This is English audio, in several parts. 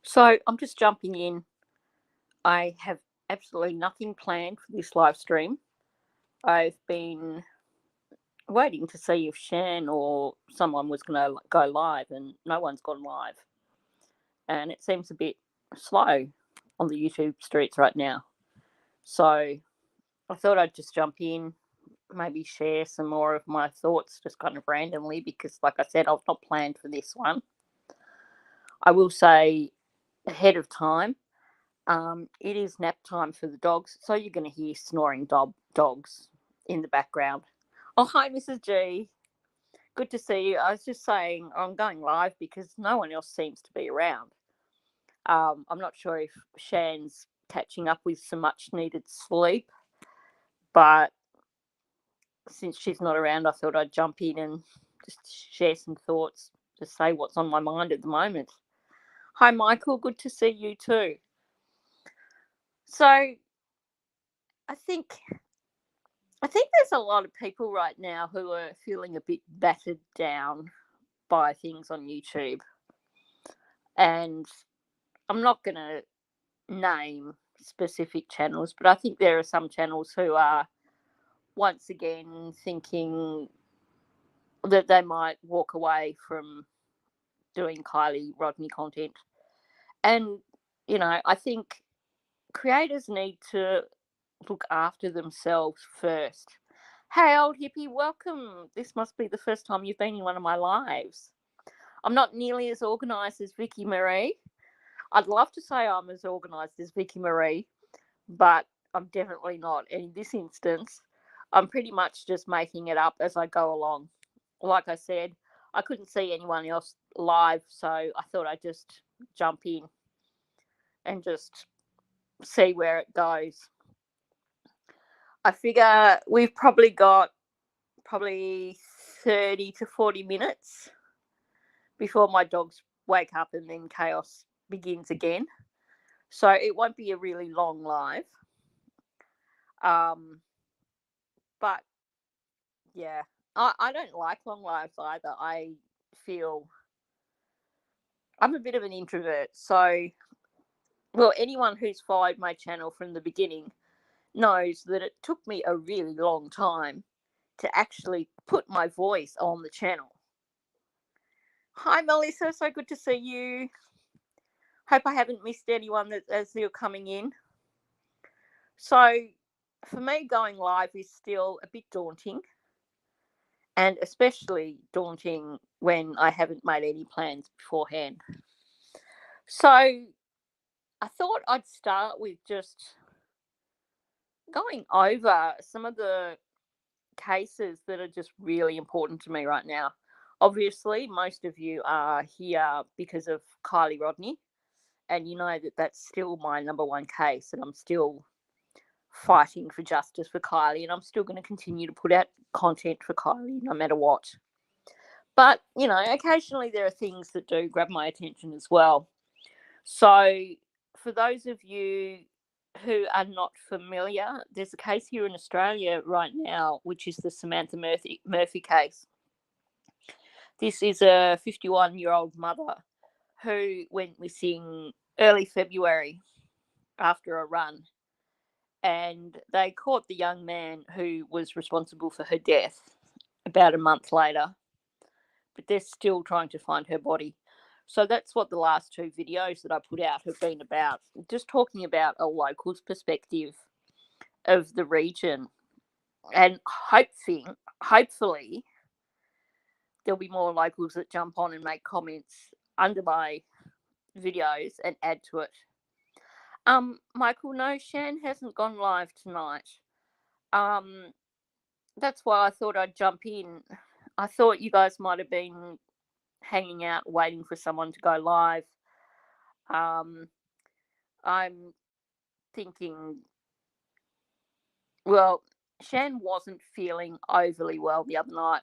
So I'm just jumping in. I have absolutely nothing planned for this live stream. I've been waiting to see if Shan or someone was going to go live, and no one's gone live. And it seems a bit slow on the YouTube streets right now. So I thought I'd just jump in, maybe share some more of my thoughts just kind of randomly because, like I said, I've not planned for this one. I will say ahead of time, it is nap time for the dogs, so you're going to hear snoring dogs in the background. Oh, hi, Mrs. G. Good to see you. I was just saying I'm going live because no one else seems to be around. I'm not sure if Shan's catching up with some much needed sleep, but since she's not around, I thought I'd jump in and just share some thoughts, just say what's on my mind at the moment. Hi, Michael. Good to see you too. So I think there's a lot of people right now who are feeling a bit battered down by things on YouTube. And I'm not going to name specific channels, but I think there are some channels who are once again thinking that they might walk away from doing Kiely Rodni content. And, I think creators need to look after themselves first. Hey, old hippie, welcome. This must be the first time you've been in one of my lives. I'm not nearly as organised as Vicky Marie. I'd love to say I'm as organised as Vicky Marie, but I'm definitely not. And in this instance, I'm pretty much just making it up as I go along. Like I said, I couldn't see anyone else live, so I thought I'd just jump in and just see where it goes. I figure we've probably got 30 to 40 minutes before my dogs wake up and then chaos begins again. So it won't be a really long live. But yeah, I don't like long lives either. I feel I'm a bit of an introvert. So, well, anyone who's followed my channel from the beginning knows that it took me a really long time to actually put my voice on the channel. Hi, Melissa. So good to see you. Hope I haven't missed anyone as you're coming in. So, for me, going live is still a bit daunting, and especially daunting when I haven't made any plans beforehand. So, I thought I'd start with just going over some of the cases that are just really important to me right now. Obviously, most of you are here because of Kiely Rodni, and you know that that's still my number one case, and I'm still fighting for justice for Kiely, and I'm still going to continue to put out content for Kiely no matter what. But, occasionally there are things that do grab my attention as well. So, for those of you who are not familiar, there's a case here in Australia right now, which is the Samantha Murphy case. This is a 51-year-old mother who went missing early February after a run. And they caught the young man who was responsible for her death about a month later. But they're still trying to find her body. So that's what the last two videos that I put out have been about. Just talking about a local's perspective of the region. And hopefully there'll be more locals that jump on and make comments under my videos and add to it. Michael, no, Shan hasn't gone live tonight. That's why I thought I'd jump in. I thought you guys might have been hanging out waiting for someone to go live. I'm thinking, well, Shan wasn't feeling overly well the other night,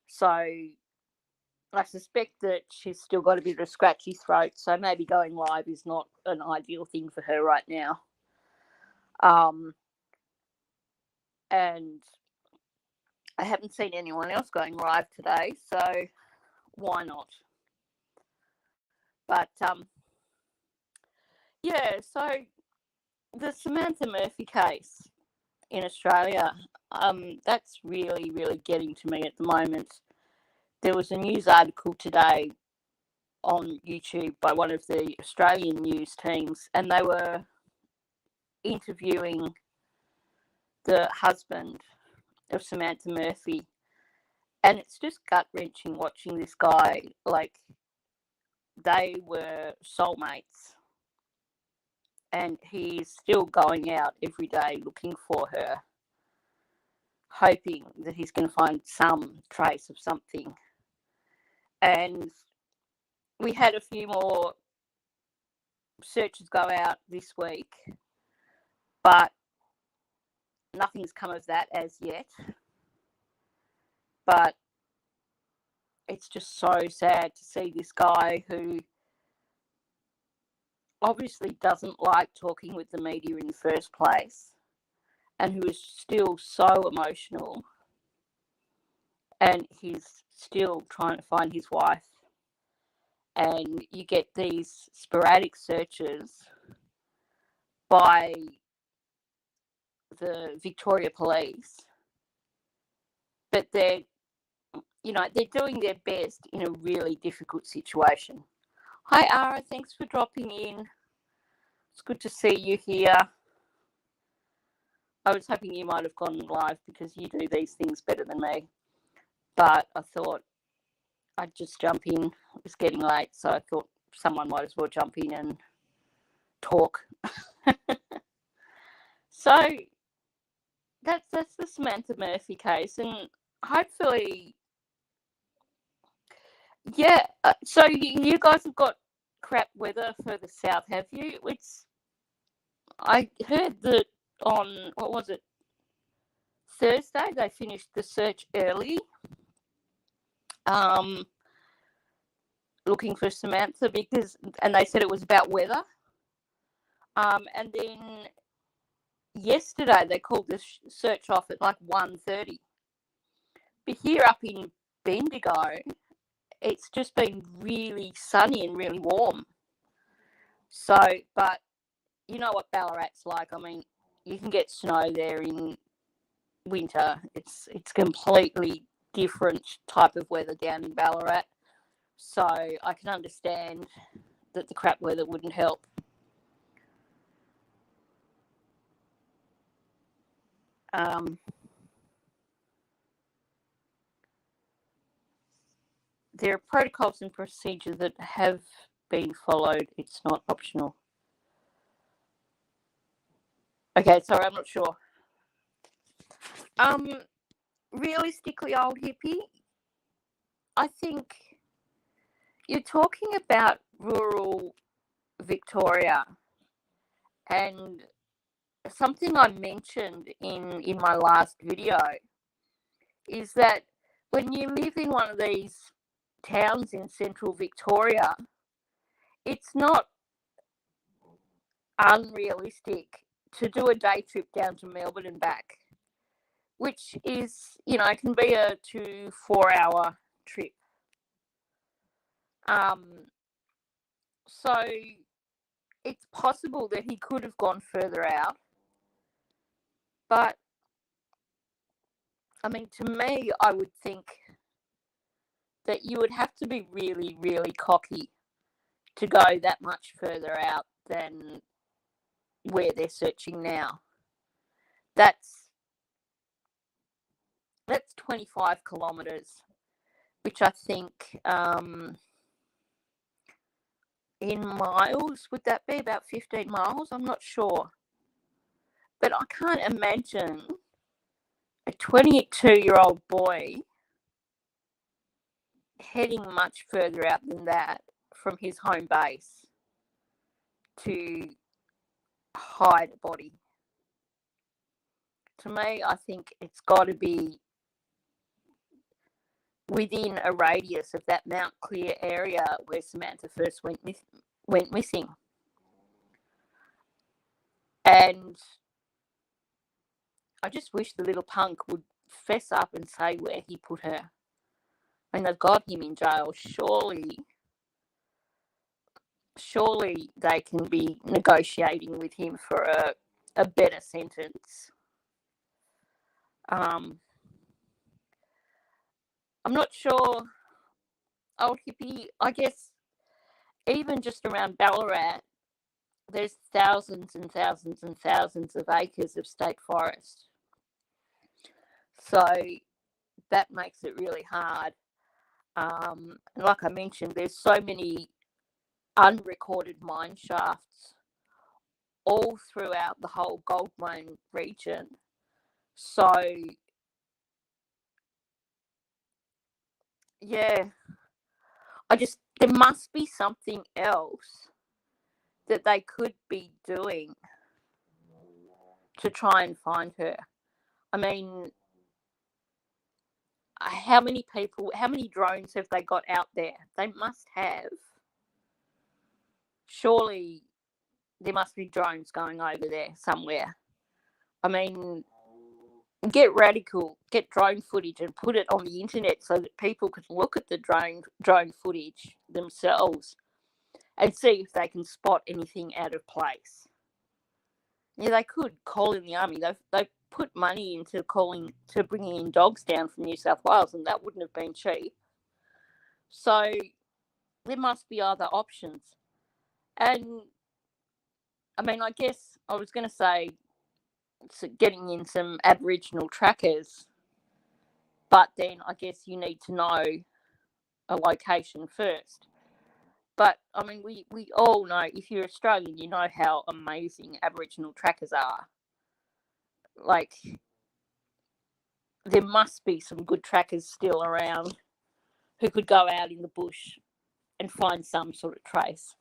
so I suspect that she's still got a bit of a scratchy throat, so maybe going live is not an ideal thing for her right now. And I haven't seen anyone else going live today, so why not? But Yeah, so the Samantha Murphy case in Australia, that's really, really getting to me at the moment. There was a news article today on YouTube by one of the Australian news teams, and they were interviewing the husband of Samantha Murphy, and it's just gut-wrenching watching this guy. Like, they were soulmates, and he's still going out every day looking for her, hoping that he's going to find some trace of something. And we had a few more searches go out this week, but nothing's come of that as yet. But it's just so sad to see this guy who obviously doesn't like talking with the media in the first place, and who is still so emotional, and he's still trying to find his wife. And you get these sporadic searches by the Victoria Police, but they're doing their best in a really difficult situation. Hi, Ara, thanks for dropping in. It's good to see you here. I was hoping you might have gone live because you do these things better than me, but I thought I'd just jump in. It was getting late, so I thought someone might as well jump in and talk. So that's the Samantha Murphy case, and hopefully, yeah. So you guys have got crap weather further south, have you? I heard that on, what was it, Thursday they finished the search early, looking for Samantha, and they said it was about weather. And then yesterday they called the search off at like 1:30. But here up in Bendigo, it's just been really sunny and really warm. So, but you know what Ballarat's like. I mean, you can get snow there in winter. It's completely different type of weather down in Ballarat. So I can understand that the crap weather wouldn't help. There are protocols and procedures that have been followed. It's not optional. Okay, sorry, I'm not sure. Realistically, old hippie, I think you're talking about rural Victoria, and something I mentioned in my last video is that when you live in one of these towns in central Victoria, it's not unrealistic to do a day trip down to Melbourne and back, which is, can be a 2-4 hour trip. So it's possible that he could have gone further out, but I mean, to me, I would think that you would have to be really, really cocky to go that much further out than where they're searching now. That's 25 kilometres, which I think in miles, would that be about 15 miles? I'm not sure. But I can't imagine a 22-year-old boy heading much further out than that from his home base to hide a body. To me, I think it's got to be within a radius of that Mount Clear area where Samantha first went missing. And I just wish the little punk would fess up and say where he put her. I mean, they've got him in jail. Surely surely they can be negotiating with him for a better sentence. I'm not sure. Old hippie, I guess, even just around Ballarat, there's thousands and thousands and thousands of acres of state forest. So that makes it really hard. And like I mentioned, there's so many unrecorded mine shafts all throughout the whole gold mine region. So, yeah, there must be something else that they could be doing to try and find her. I mean, how many drones have they got out there? They must have. Surely there must be drones going over there somewhere. I mean, get radical, get drone footage and put it on the internet so that people can look at the drone footage themselves and see if they can spot anything out of place. Yeah, they could call in the army. They've put money into bringing in dogs down from New South Wales, and that wouldn't have been cheap. So there must be other options. And I mean, I guess I was going to say getting in some Aboriginal trackers, but then I guess you need to know a location first. But I mean, we all know, if you're Australian, you know how amazing Aboriginal trackers are. Like, there must be some good trackers still around who could go out in the bush and find some sort of trace.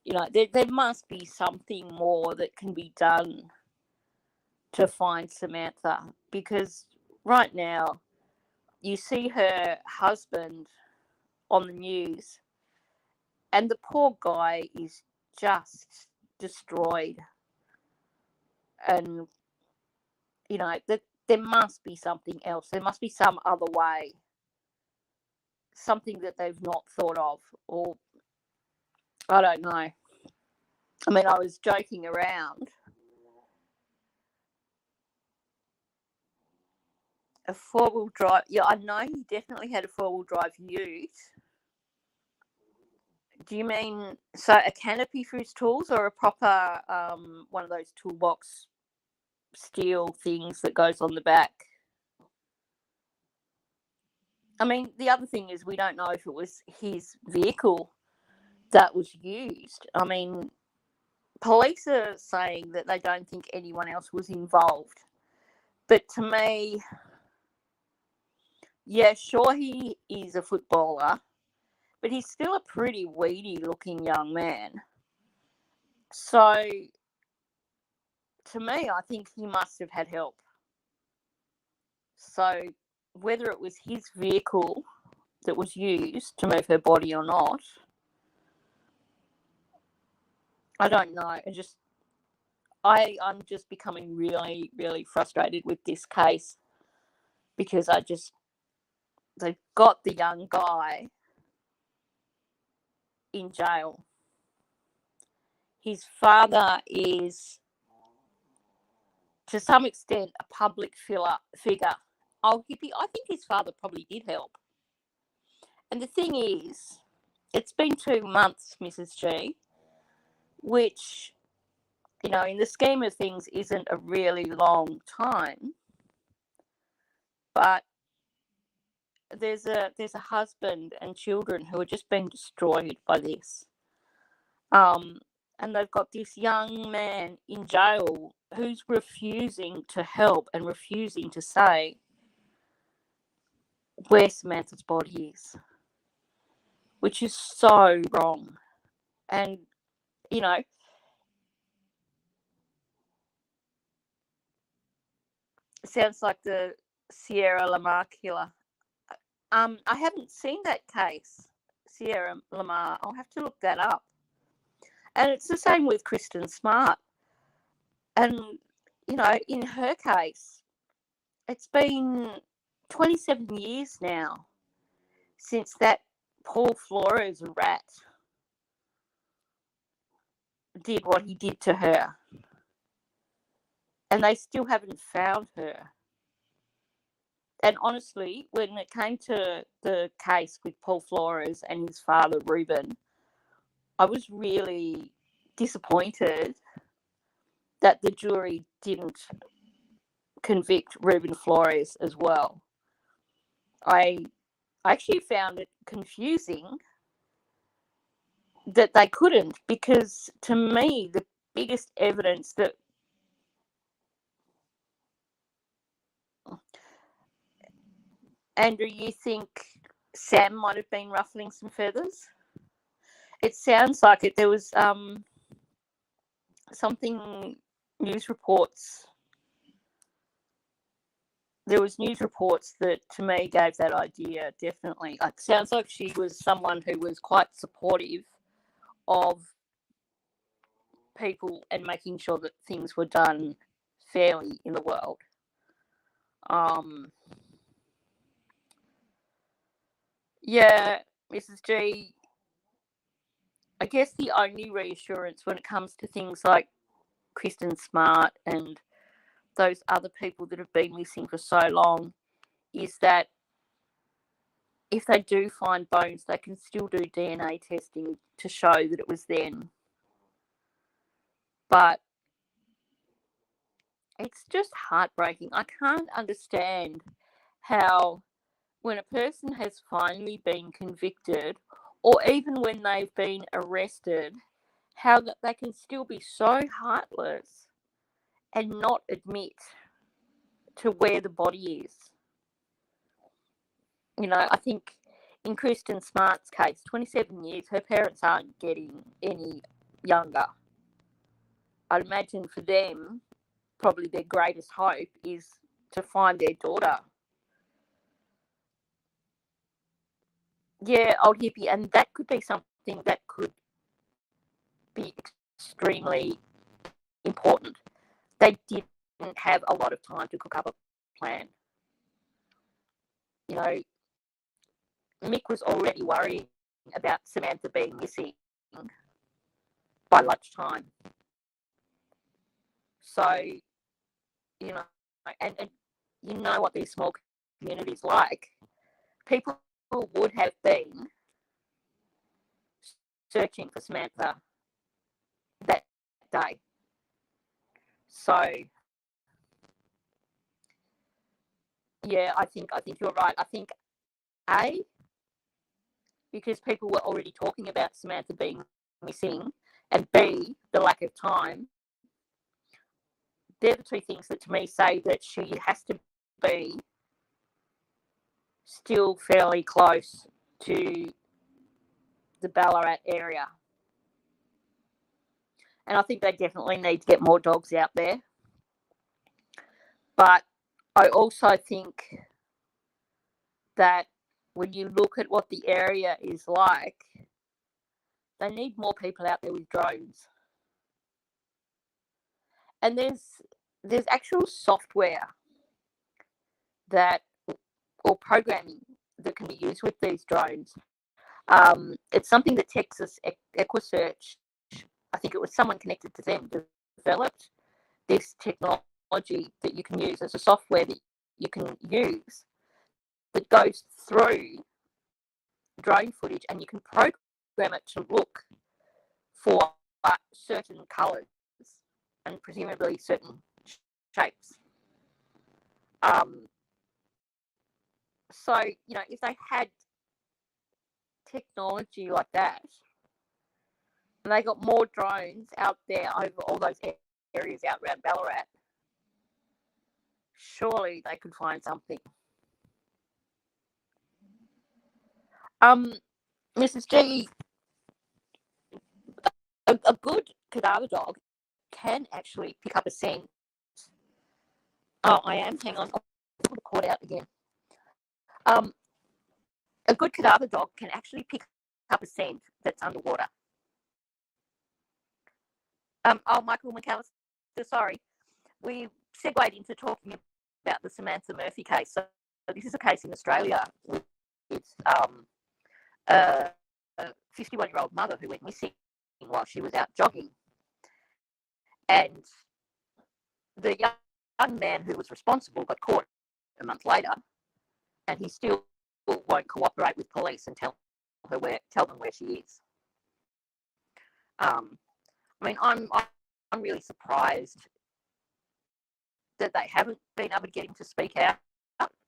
You know, there must be something more that can be done to find Samantha, because right now you see her husband on the news and the poor guy is just destroyed. And, you know, there must be something else. There must be some other way, something that they've not thought of, or I don't know. I mean, I was joking around. A four-wheel drive. Yeah, I know he definitely had a four-wheel drive ute. Do you mean a canopy for his tools, or a proper one of those toolbox steel things that goes on the back? I mean, the other thing is we don't know if it was his vehicle that was used. I mean, police are saying that they don't think anyone else was involved. But to me, yeah, sure, he is a footballer, but he's still a pretty weedy looking young man. So, to me, I think he must have had help. So, whether it was his vehicle that was used to move her body or not, I don't know. I'm just becoming really, really frustrated with this case, because they've got the young guy in jail. His father is, to some extent, a public figure. Oh, I think his father probably did help. And the thing is, it's been 2 months, Mrs. G, which, you know, in the scheme of things, isn't a really long time. But there's a husband and children who are just being destroyed by this. And they've got this young man in jail who's refusing to help and refusing to say where Samantha's body is, which is so wrong. And, you know, it sounds like the Sierra Lamar killer. I haven't seen that case, Sierra Lamar. I'll have to look that up. And it's the same with Kristen Smart. And, you know, in her case, it's been 27 years now since that Paul Flores rat did what he did to her. And they still haven't found her. And honestly, when it came to the case with Paul Flores and his father, Reuben, I was really disappointed that the jury didn't convict Reuben Flores as well. I actually found it confusing that they couldn't, because to me, the biggest evidence that Andrew, you think Sam might have been ruffling some feathers? It sounds like it. There was something, news reports. There was news reports that to me gave that idea, definitely. It sounds like she was someone who was quite supportive of people and making sure that things were done fairly in the world. Yeah, Mrs. G, I guess the only reassurance when it comes to things like Kristen Smart and those other people that have been missing for so long is that if they do find bones, they can still do DNA testing to show that it was them. But it's just heartbreaking. I can't understand how, when a person has finally been convicted, or even when they've been arrested, how that they can still be so heartless and not admit to where the body is. You know, I think in Kristen Smart's case, 27 years, her parents aren't getting any younger. I'd imagine for them, probably their greatest hope is to find their daughter. Yeah, old hippie, and that could be something that could be extremely important. They didn't have a lot of time to cook up a plan. You know, Mick was already worrying about Samantha being missing by lunchtime. So, you know, and you know what these small communities like. People would have been searching for Samantha that day. So, yeah, I think you're right. I think A, because people were already talking about Samantha being missing, and B, the lack of time. They're the two things that to me say that she has to be still fairly close to the Ballarat area. And I think they definitely need to get more dogs out there. But I also think that when you look at what the area is like, they need more people out there with drones. And there's actual software that, or programming that can be used with these drones. It's something that Texas EquiSearch, I think it was someone connected to them, developed this technology that you can use as a software that you can use that goes through drone footage, and you can program it to look for certain colours and presumably certain shapes. So, you know, if they had technology like that, and they got more drones out there over all those areas out around Ballarat, surely they could find something. Mrs. G, a good cadaver dog can actually pick up a scent. Oh, I am. Hang on. I'll put the cord out again. A good cadaver dog can actually pick up a scent that's underwater. Oh, Michael McAllister, sorry. We segued into talking about the Samantha Murphy case. So this is a case in Australia with a 51-year-old mother who went missing while she was out jogging. And the young man who was responsible got caught a month later, and he still won't cooperate with police and tell them where she is. I mean, I'm really surprised that they haven't been able to get him to speak out.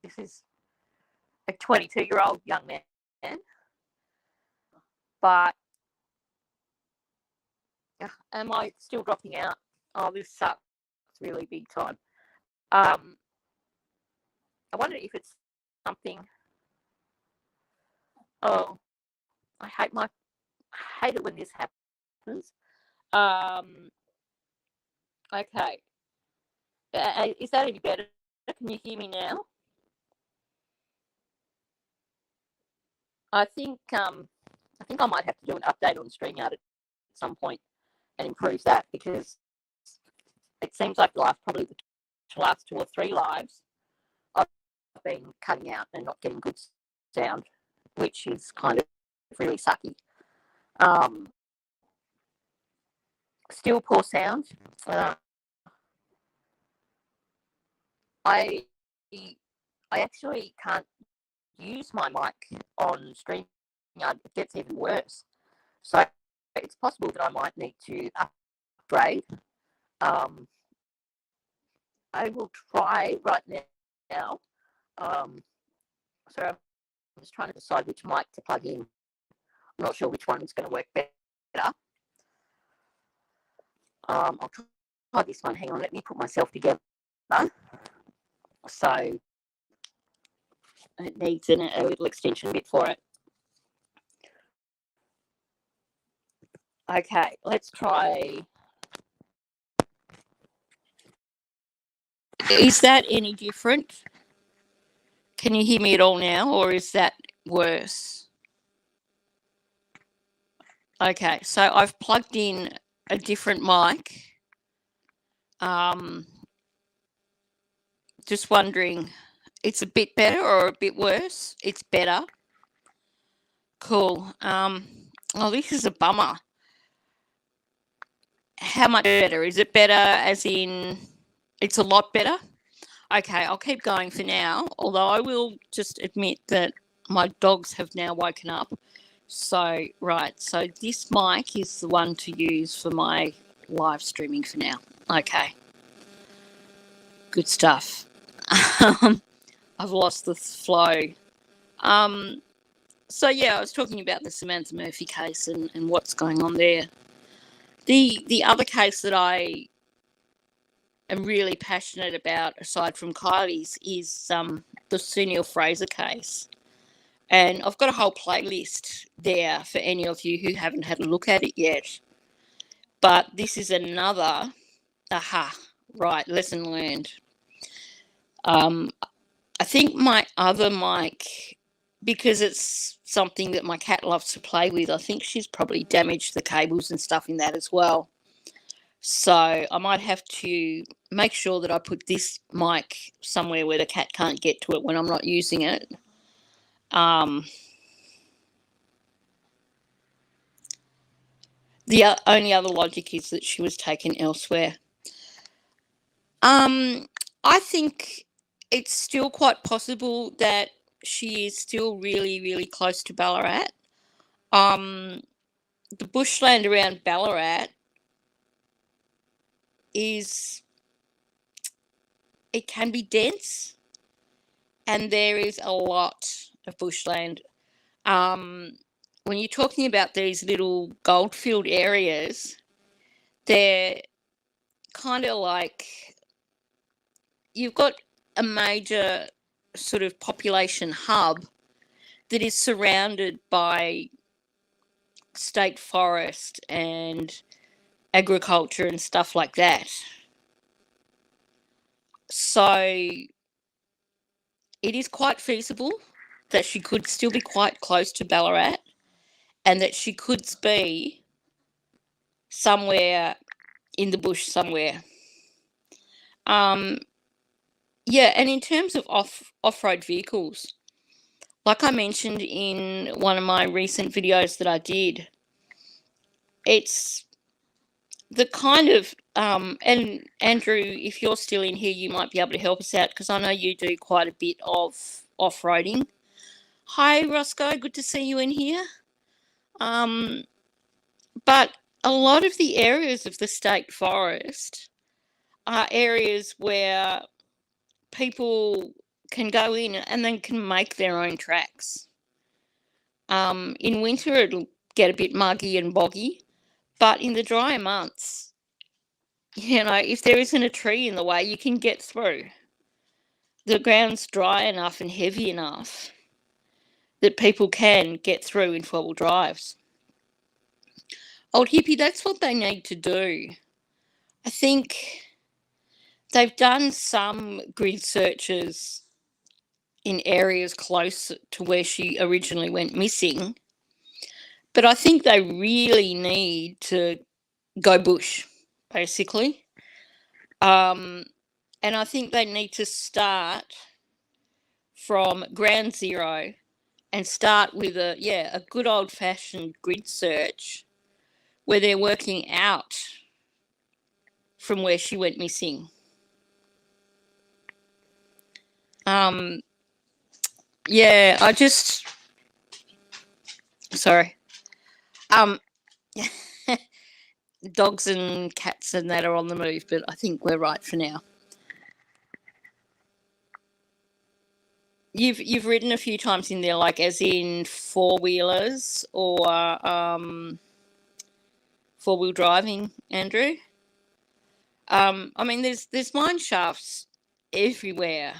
This is a 22-year-old young man, but am I still dropping out? Oh, this sucks really big time. I wonder if it's something. Oh, I hate it when this happens. Okay. Is that any better? Can you hear me now? I think I might have to do an update on StreamYard at some point and improve that, because it seems like probably the last 2 or 3 lives I've been cutting out and not getting good sound, which is kind of really sucky. Still poor sound. I actually can't use my mic on StreamYard. It gets even worse. So it's possible that I might need to upgrade. I will try right now. So I'm just trying to decide which mic to plug in. I'm not sure which one is going to work better. I'll try this one. Hang on, let me put myself together. So it needs a little extension bit for it. Okay, let's try. Is that any different? Can you hear me at all now, or is that worse? Okay, so I've plugged in a different mic. Just wondering, it's a bit better or a bit worse? It's better. Cool. Oh, this is a bummer. How much better? Is it better as in it's a lot better? Okay, I'll keep going for now, although I will just admit that my dogs have now woken up. So, right, so this mic is the one to use for my live streaming for now. Okay. Good stuff. I've lost the flow. So, yeah, I was talking about the Samantha Murphy case and what's going on there. The other case that I am really passionate about, aside from Kiely's, is the Neill Fraser case. And I've got a whole playlist there for any of you who haven't had a look at it yet. But this is another, right, lesson learned. I think my other mic, because it's something that my cat loves to play with, I think she's probably damaged the cables and stuff in that as well. So I might have to make sure that I put this mic somewhere where the cat can't get to it when I'm not using it. The only other logic is that she was taken elsewhere. I think it's still quite possible that she is still really, really close to Ballarat. The bushland around Ballarat it can be dense, and there is a lot of bushland. When you're talking about these little goldfield areas, they're kind of like you've got a major sort of population hub that is surrounded by state forest and agriculture and stuff like that. So it is quite feasible that she could still be quite close to Ballarat and that she could be somewhere in the bush somewhere. Yeah, and in terms of off-road vehicles, like I mentioned in one of my recent videos that I did, it's the kind of And Andrew, if you're still in here, you might be able to help us out because I know you do quite a bit of off-roading. Hi, Roscoe. Good to see you in here. But a lot of the areas of the state forest are areas where people can go in and then can make their own tracks. In winter, it'll get a bit muggy and boggy, but in the drier months, if there isn't a tree in the way, you can get through. The ground's dry enough and heavy enough that people can get through in four-wheel drives. Old hippie, that's what they need to do. I think they've done some grid searches in areas close to where she originally went missing, but I think they really need to go bush, basically. And I think they need to start from ground zero and start with a good old-fashioned grid search where they're working out from where she went missing. Sorry. Dogs and cats and that are on the move, but I think we're right for now. You've ridden a few times in there, like as in four-wheelers or four-wheel driving, Andrew? I mean, there's mine shafts everywhere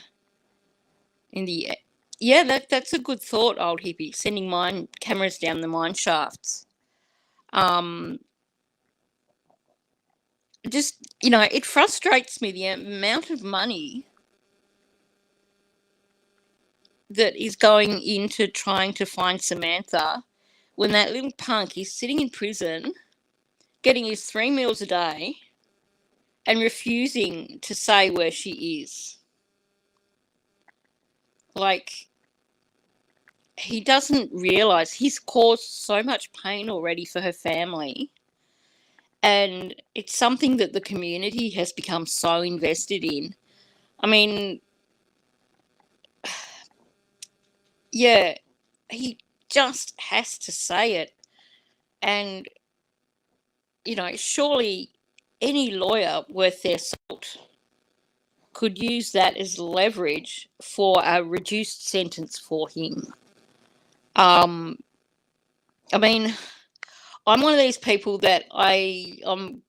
in the... Yeah, that's a good thought, old hippie, sending mine cameras down the mine shafts. Just, it frustrates me the amount of money that is going into trying to find Samantha when that little punk is sitting in prison, getting his 3 meals a day and refusing to say where she is. Like, he doesn't realise he's caused so much pain already for her family. And it's something that the community has become so invested in. I mean, yeah, he just has to say it. And, surely any lawyer worth their salt could use that as leverage for a reduced sentence for him. I mean, I'm one of these people that I'm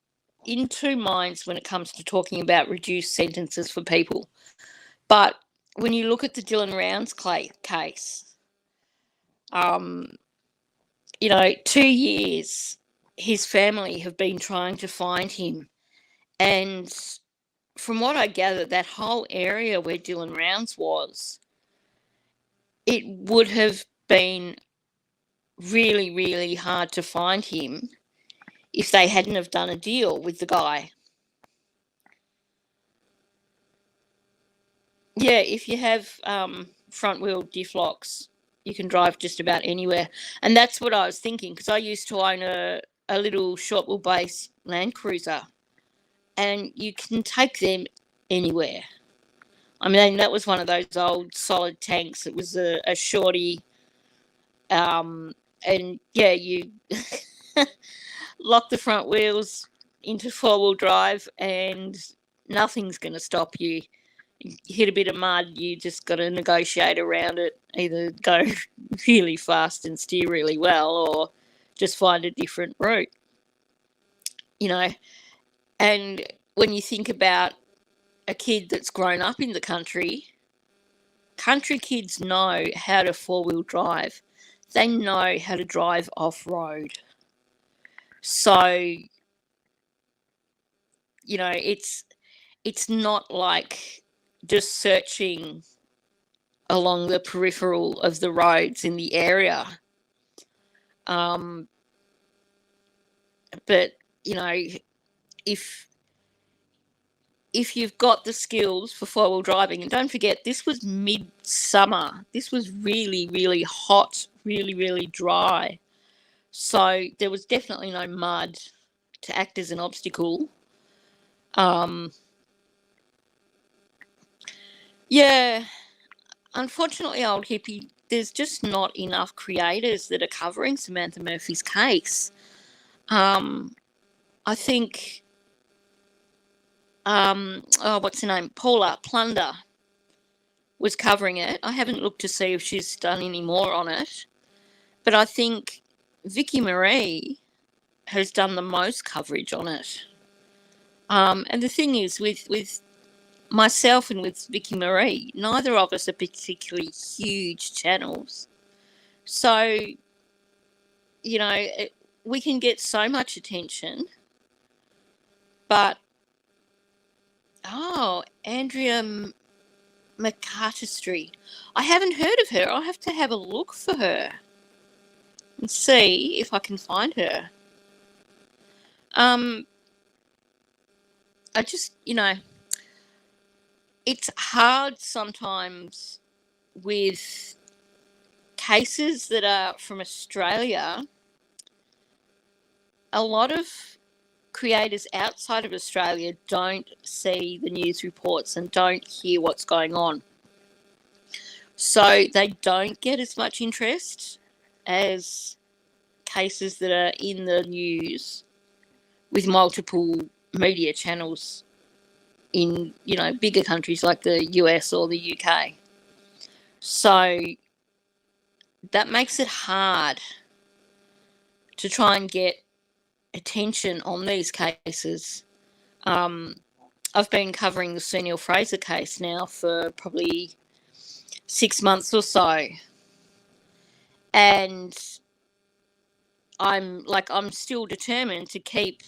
in two minds when it comes to talking about reduced sentences for people. But when you look at the Dylan Rounds case, 2 years his family have been trying to find him. And from what I gather, that whole area where Dylan Rounds was, it would have been really, really hard to find him if they hadn't have done a deal with the guy. Yeah, if you have front-wheel diff locks, you can drive just about anywhere. And that's what I was thinking, because I used to own a little short wheelbase Land Cruiser, and you can take them anywhere. I mean, that was one of those old solid tanks. It was a shorty, and yeah, you lock the front wheels into four-wheel drive and nothing's going to stop you. You hit a bit of mud, you just got to negotiate around it, either go really fast and steer really well or just find a different route. And when you think about a kid that's grown up in the country kids know how to four-wheel drive. They know how to drive off-road. So, it's not like just searching along the peripheral of the roads in the area. But, if you've got the skills for four-wheel driving, and don't forget, this was midsummer. This was really, really hot, really, really dry. So there was definitely no mud to act as an obstacle. Yeah, unfortunately, old hippie, there's just not enough creators that are covering Samantha Murphy's case. I think, what's her name? Paula Plunder was covering it. I haven't looked to see if she's done any more on it, but I think Vicky Marie has done the most coverage on it. And the thing is, with myself and with Vicky Marie, neither of us are particularly huge channels. So, we can get so much attention, but, Andrea McCartistry. I haven't heard of her. I'll have to have a look for her and see if I can find her. I just, it's hard sometimes with cases that are from Australia. A lot of creators outside of Australia don't see the news reports and don't hear what's going on. So they don't get as much interest as cases that are in the news with multiple media channels in, bigger countries like the US or the UK. So that makes it hard to try and get attention on these cases. I've been covering the Neill Fraser case now for probably 6 months or so. And I'm still determined to keep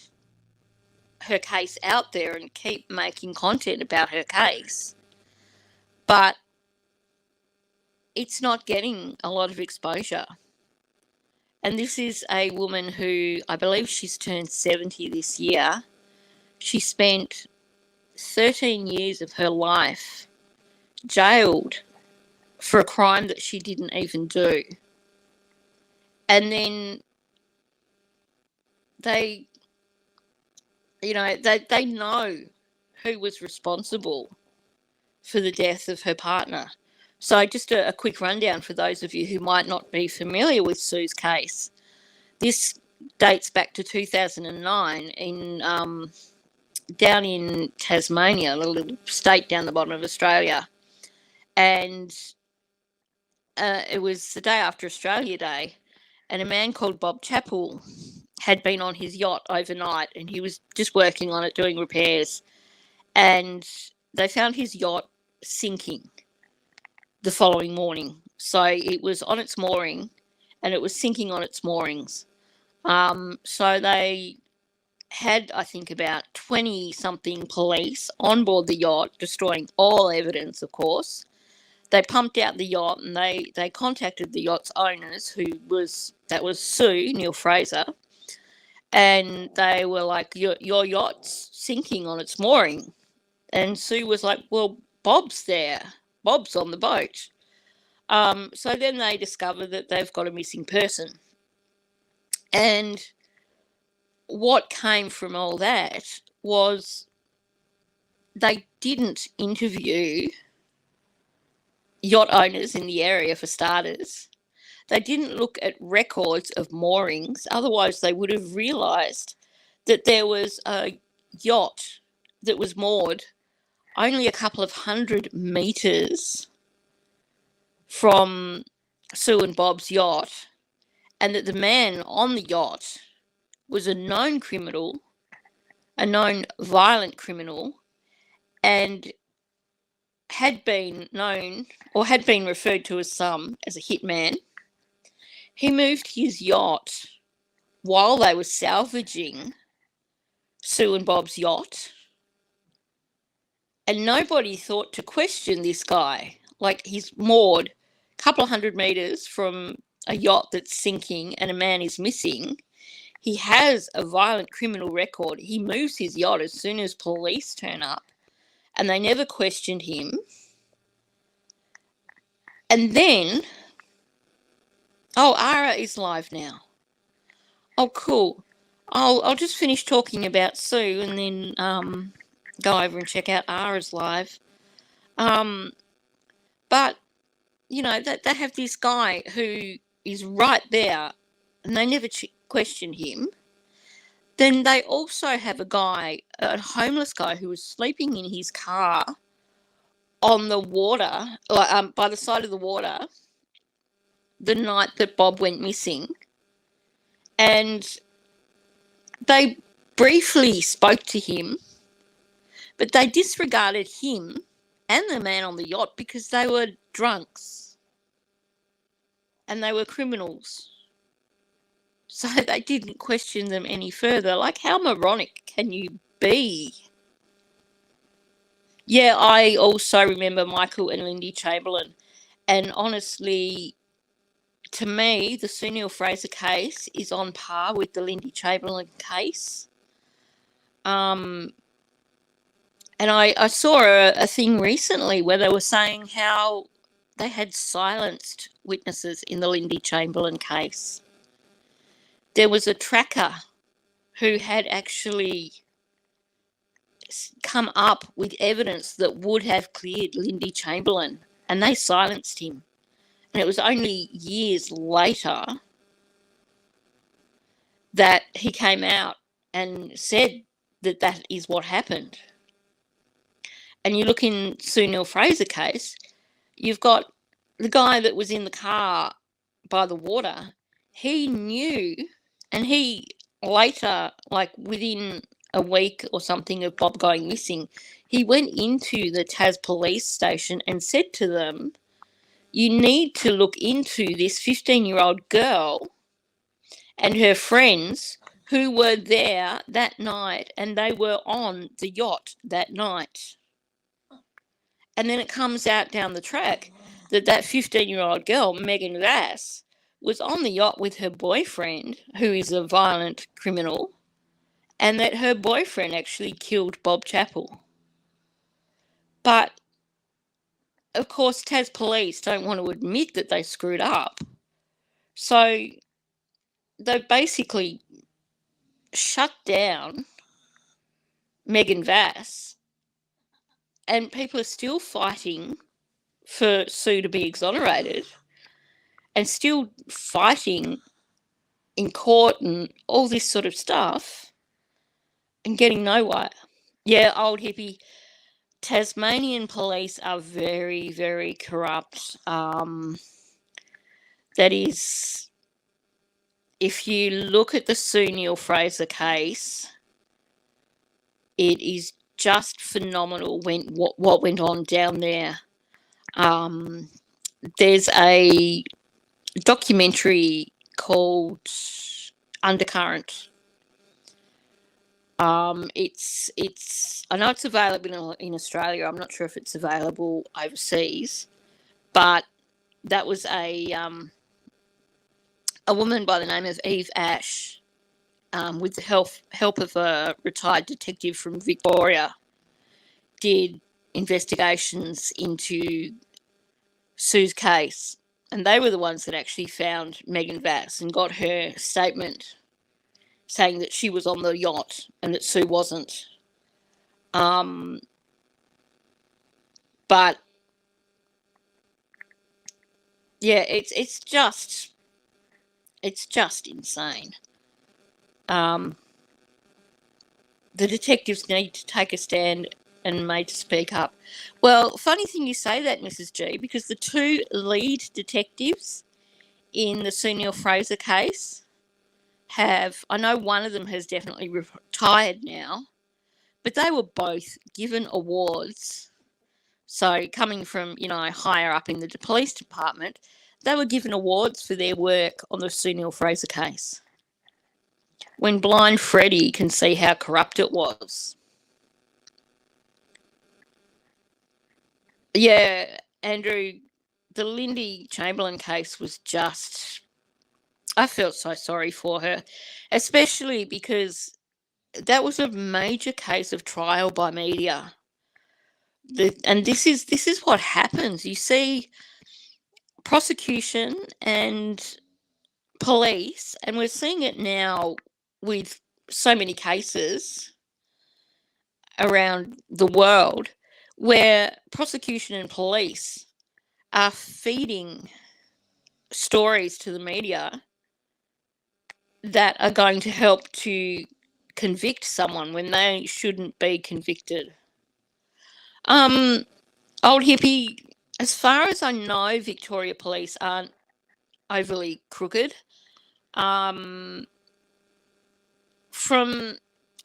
her case out there and keep making content about her case. But it's not getting a lot of exposure. And this is a woman who, I believe she's turned 70 this year. She spent 13 years of her life jailed for a crime that she didn't even do. And then they know who was responsible for the death of her partner. So just a quick rundown for those of you who might not be familiar with Sue's case. This dates back to 2009 in down in Tasmania, a little state down the bottom of Australia. And it was the day after Australia Day, and a man called Bob Chappell had been on his yacht overnight, and he was just working on it, doing repairs. And they found his yacht sinking the following morning. So it was on its mooring, and it was sinking on its moorings. So they had, I think, about 20-something police on board the yacht, destroying all evidence, of course. They pumped out the yacht, and they contacted the yacht's owners, that was Sue, Neill Fraser, and they were like, your yacht's sinking on its mooring. And Sue was like, well, Bob's there. Bob's on the boat. So then they discover that they've got a missing person. And what came from all that was they didn't interview yacht owners in the area, for starters. They didn't look at records of moorings. Otherwise, they would have realised that there was a yacht that was moored only a couple of 100 metres from Sue and Bob's yacht, and that the man on the yacht was a known criminal, a known violent criminal, and had been known, or had been referred to as a hitman. He moved his yacht while they were salvaging Sue and Bob's yacht, and nobody thought to question this guy. Like, he's moored a couple of 100 metres from a yacht that's sinking and a man is missing. He has a violent criminal record. He moves his yacht as soon as police turn up, and they never questioned him. And then, Ara is live now. Oh, cool. I'll just finish talking about Sue, and then go over and check out Ara's live. But, you know, they have this guy who is right there and they never question him. Then they also have a homeless guy who was sleeping in his car on the water, by the side of the water, the night that Bob went missing. And they briefly spoke to him, but they disregarded him and the man on the yacht because they were drunks and they were criminals. So they didn't question them any further. Like, how moronic can you be? Yeah, I also remember Michael and Lindy Chamberlain. And honestly, to me, the Sue Neill Fraser case is on par with the Lindy Chamberlain case. And I saw a thing recently where they were saying how they had silenced witnesses in the Lindy Chamberlain case. There was a tracker who had actually come up with evidence that would have cleared Lindy Chamberlain, and they silenced him. And it was only years later that he came out and said that that is what happened. And you look in Sue Neill Fraser case, you've got the guy that was in the car by the water. He knew, and he later, like within a week or something of Bob going missing, he went into the Tas police station and said to them, you need to look into this 15-year-old girl and her friends who were there that night, and they were on the yacht that night. And then it comes out down the track that 15-year-old girl, Megan Vass, was on the yacht with her boyfriend, who is a violent criminal, and that her boyfriend actually killed Bob Chappell. But, of course, Tas police don't want to admit that they screwed up. So they basically shut down Megan Vass, and people are still fighting for Sue to be exonerated and still fighting in court and all this sort of stuff and getting nowhere. Yeah, old hippie. Tasmanian police are very, very corrupt. That is, if you look at the Sue Neill Fraser case, it is just phenomenal what went on down there. There's a documentary called Undercurrent. It's I know it's available in Australia. I'm not sure if it's available overseas, but that was a woman by the name of Eve Ash, with the help of a retired detective from Victoria, did investigations into Sue's case, and they were the ones that actually found Megan Vass and got her statement saying that she was on the yacht and that Sue wasn't. But yeah, it's just insane. The detectives need to take a stand and made to speak up. Well, funny thing you say that, Mrs. G, because the two lead detectives in the Sue Neill Fraser case I know one of them has definitely retired now, but they were both given awards. So coming from, higher up in the police department, they were given awards for their work on the Sue Neill Fraser case. When blind Freddie can see how corrupt it was. Yeah, Andrew, the Lindy Chamberlain case was just, I felt so sorry for her, especially because that was a major case of trial by media. And this is what happens. You see prosecution and police, and we're seeing it now with so many cases around the world where prosecution and police are feeding stories to the media that are going to help to convict someone when they shouldn't be convicted. Old hippie, as far as I know, Victoria Police aren't overly crooked. From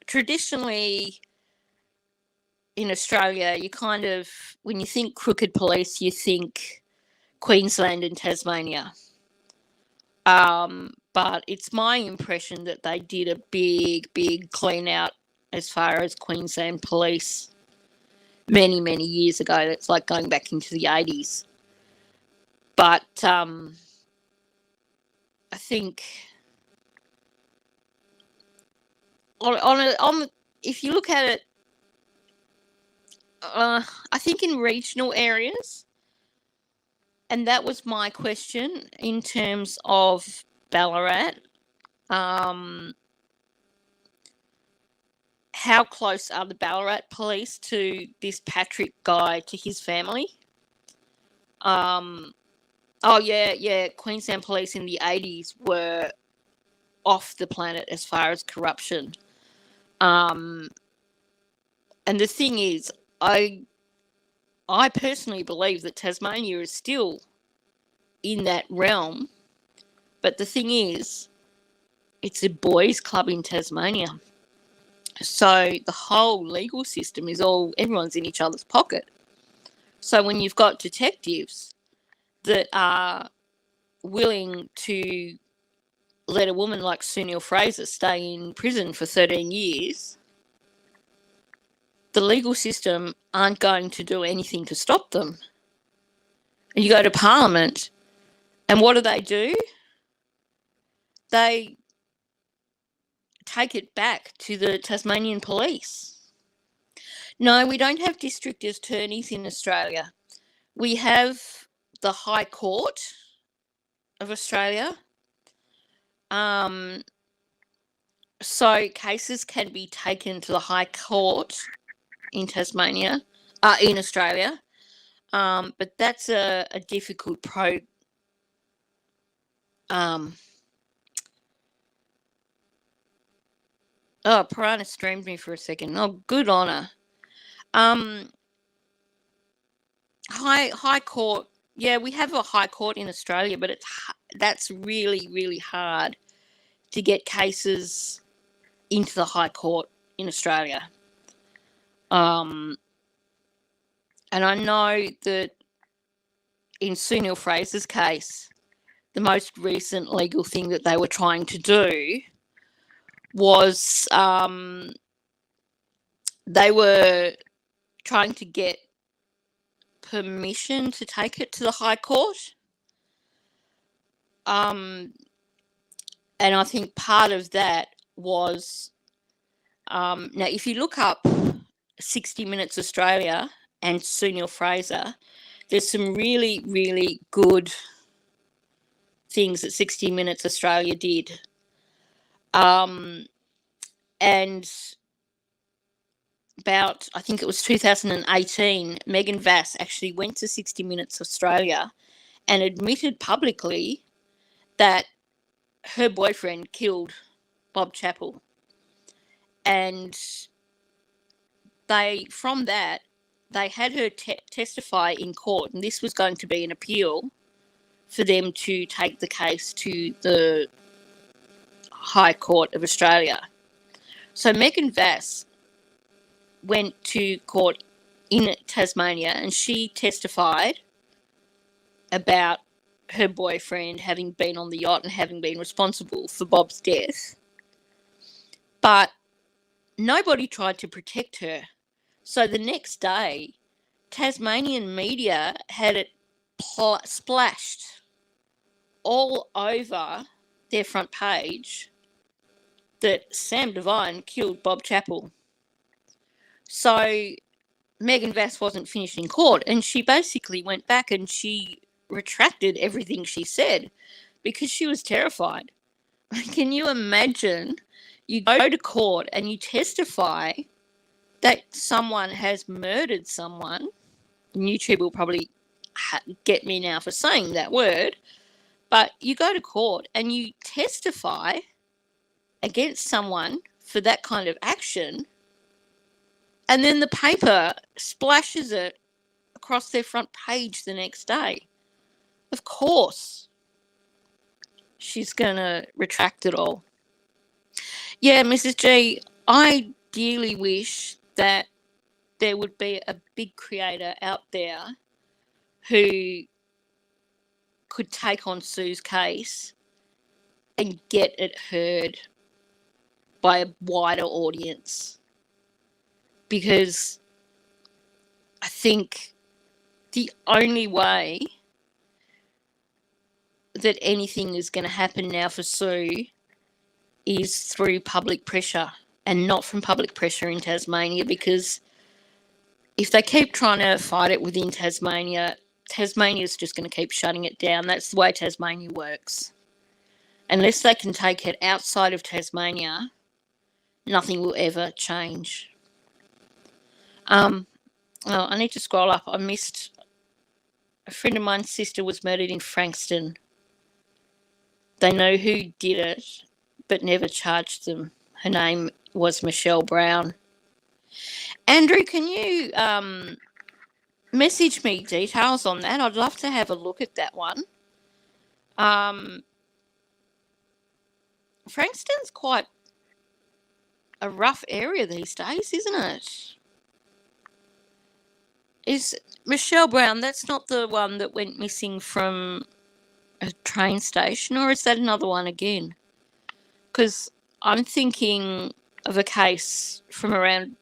traditionally in Australia, you kind of, when you think crooked police, you think Queensland and Tasmania. But it's my impression that they did a big clean out as far as Queensland police many years ago. That's like going back into the 80s. But I think if you look at it, I think in regional areas, and that was my question in terms of Ballarat, how close are the Ballarat police to this Patrick guy, to his family? Queensland police in the 80s were off the planet as far as corruption. And the thing is, I personally believe that Tasmania is still in that realm. But the thing is, it's a boys' club in Tasmania. So the whole legal system is everyone's in each other's pocket. So when you've got detectives that are willing to let a woman like Neill Fraser stay in prison for 13 years, the legal system aren't going to do anything to stop them. And you go to Parliament, and what do? They take it back to the Tasmanian police. No, we don't have district attorneys in Australia. We have the High Court of Australia. So cases can be taken to the High Court in Tasmania, in Australia. But that's a difficult Piranha streamed me for a second. Oh, good on her. High Court. Yeah, we have a High Court in Australia, but that's really hard to get cases into the High Court in Australia. And I know that in Neill Fraser's case, the most recent legal thing that they were trying to do was they were trying to get permission to take it to the High Court. And I think part of that was, now if you look up 60 Minutes Australia and Neill Fraser, there's some really good things that 60 Minutes Australia did. And about, I think it was 2018, Megan Vass actually went to 60 Minutes Australia and admitted publicly that her boyfriend killed Bob Chappell. And from that, they had her testify in court, and this was going to be an appeal for them to take the case to the High Court of Australia. So Megan Vass went to court in Tasmania, and she testified about her boyfriend having been on the yacht and having been responsible for Bob's death. But nobody tried to protect her. So the next day, Tasmanian media had it splashed all over their front page that Sam Devine killed Bob Chappell. So Megan Vass wasn't finished in court, and she basically went back and she retracted everything she said because she was terrified. Can you imagine? You go to court and you testify that someone has murdered someone, YouTube will probably get me now for saying that word, but you go to court and you testify against someone for that kind of action, and then the paper splashes it across their front page the next day. Of course, she's going to retract it all. Yeah, Mrs. G, I dearly wish that there would be a big creator out there who could take on Sue's case and get it heard by a wider audience. Because I think the only way that anything is going to happen now for Sue is through public pressure, and not from public pressure in Tasmania, because if they keep trying to fight it within Tasmania, Tasmania's just going to keep shutting it down. That's the way Tasmania works. Unless they can take it outside of Tasmania, nothing will ever change. I need to scroll up. I missed a friend of mine's sister was murdered in Frankston. They know who did it, but never charged them. Her name was Michelle Brown. Andrew, can you message me details on that? I'd love to have a look at that one. Frankston's quite a rough area these days, isn't it? Is Michelle Brown, that's not the one that went missing from a train station, or is that another one again? Because I'm thinking of a case from around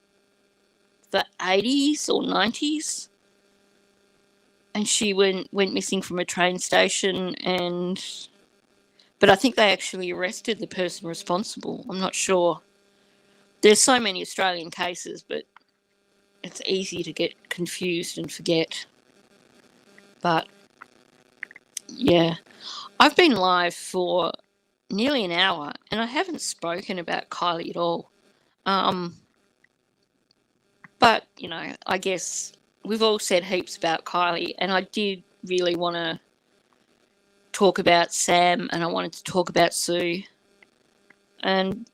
the 80s or 90s, and she went missing from a train station, but I think they actually arrested the person responsible. I'm not sure. There's so many Australian cases, but it's easy to get confused and forget. But yeah, I've been live for nearly an hour and I haven't spoken about Kiely at all. But, you know, I guess we've all said heaps about Kiely, and I did really want to talk about Sam, and I wanted to talk about Sue. And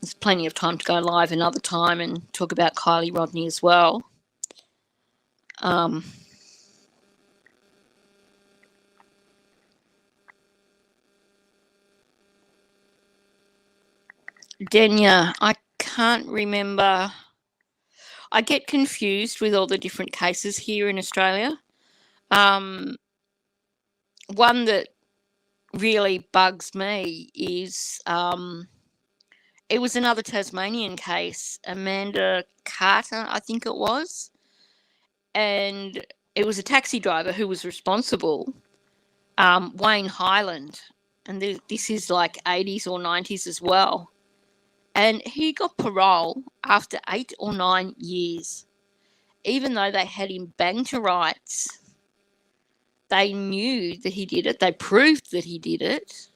there's plenty of time to go live another time and talk about Kiely Rodni as well. Denya, I can't remember. I get confused with all the different cases here in Australia. One that really bugs me is it was another Tasmanian case, Amanda Carter, I think it was. And it was a taxi driver who was responsible, Wayne Highland. And this is like 80s or 90s as well. And he got parole after 8 or 9 years. Even though they had him banged to rights, they knew that he did it. They proved that he did it.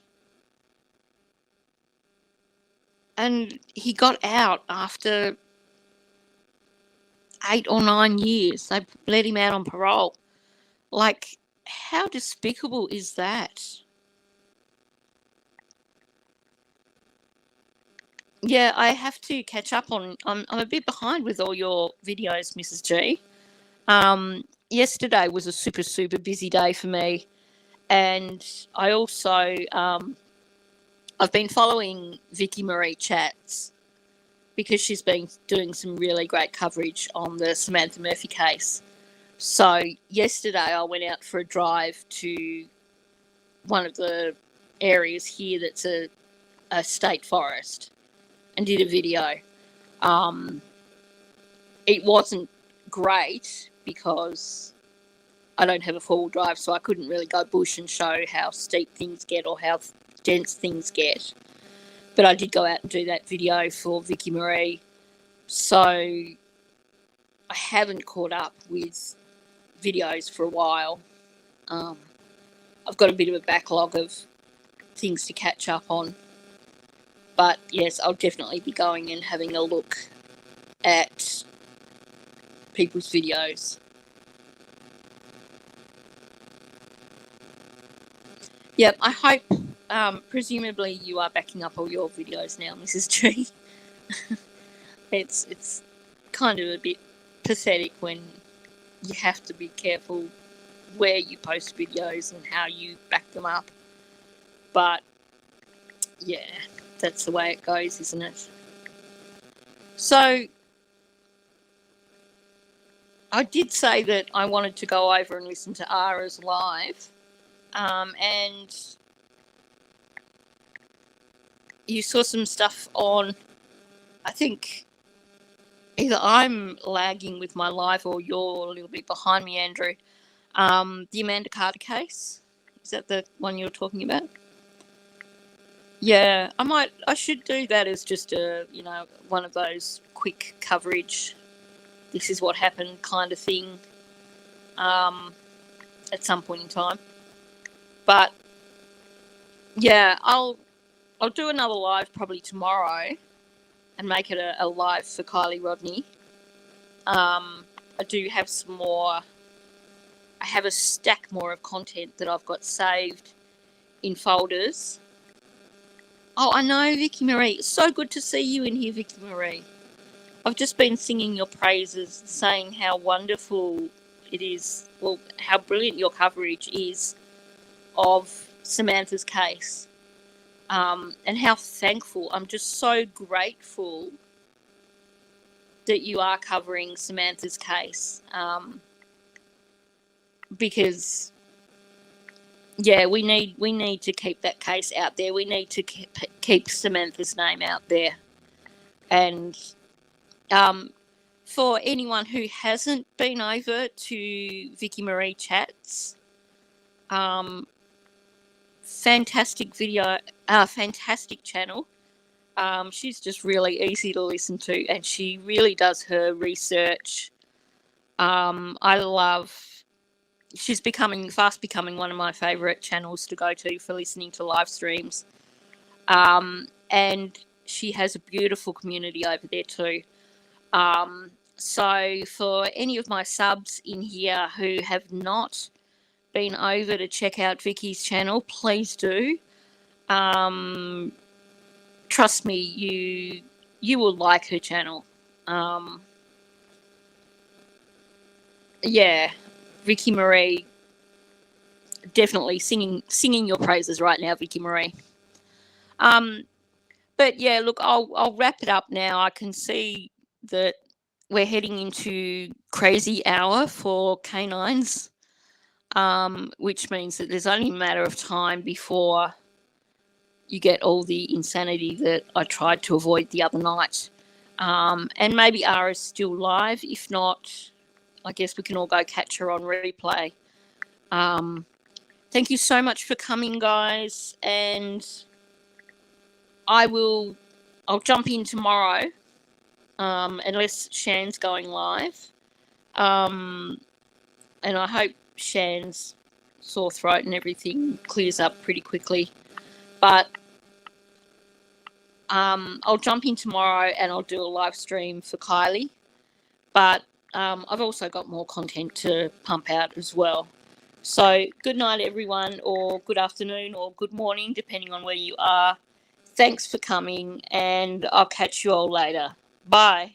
And he got out after 8 or 9 years. They let him out on parole. Like, how despicable is that? Yeah, I have to catch up on. I'm a bit behind with all your videos, Mrs. G. Yesterday was a super, super busy day for me. And I also, I've been following Vicky Marie Chats because she's been doing some really great coverage on the Samantha Murphy case. So yesterday I went out for a drive to one of the areas here that's a state forest and did a video. It wasn't great because I don't have a four-wheel drive, so I couldn't really go bush and show how steep things get or how dense things get. But I did go out and do that video for Vicky Marie. So I haven't caught up with videos for a while. I've got a bit of a backlog of things to catch up on. But yes, I'll definitely be going and having a look at people's videos. Yep, I hope, presumably you are backing up all your videos now, Mrs. G. It's kind of a bit pathetic when you have to be careful where you post videos and how you back them up. But, yeah, that's the way it goes, isn't it? So, I did say that I wanted to go over and listen to Ara's live. And you saw some stuff on, I think either I'm lagging with my live or you're a little bit behind me, Andrew. The Amanda Carter case. Is that the one you're talking about? Yeah, I should do that as just one of those quick coverage, this is what happened kind of thing, at some point in time. But yeah, I'll do another live probably tomorrow and make it a live for Kiely Rodni. I do have some more. I have a stack more of content that I've got saved in folders. Oh, I know, Vicky Marie. It's so good to see you in here, Vicky Marie. I've just been singing your praises, saying how wonderful it is, well, how brilliant your coverage is of Samantha's case, and how thankful, I'm just so grateful that you are covering Samantha's case, because, yeah, we need to keep that case out there. We need to keep Samantha's name out there. And for anyone who hasn't been over to Vicky Marie Chats, fantastic video, fantastic channel. She's just really easy to listen to, and she really does her research. She's fast becoming one of my favourite channels to go to for listening to live streams. And she has a beautiful community over there too. So for any of my subs in here who have not been over to check out Vicky's channel, please do. Trust me, you will like her channel. Yeah, Vicky Marie, definitely singing your praises right now, Vicky Marie. But yeah, look, I'll wrap it up now. I can see that we're heading into crazy hour for canines, which means that there's only a matter of time before you get all the insanity that I tried to avoid the other night. And maybe Ara's still live. If not, I guess we can all go catch her on replay. Thank you so much for coming, guys. And I'll jump in tomorrow, unless Shan's going live. And I hope Shan's sore throat and everything clears up pretty quickly. But I'll jump in tomorrow and I'll do a live stream for Kiely. But I've also got more content to pump out as well. So good night, everyone, or good afternoon or good morning, depending on where you are. Thanks for coming, and I'll catch you all later. Bye.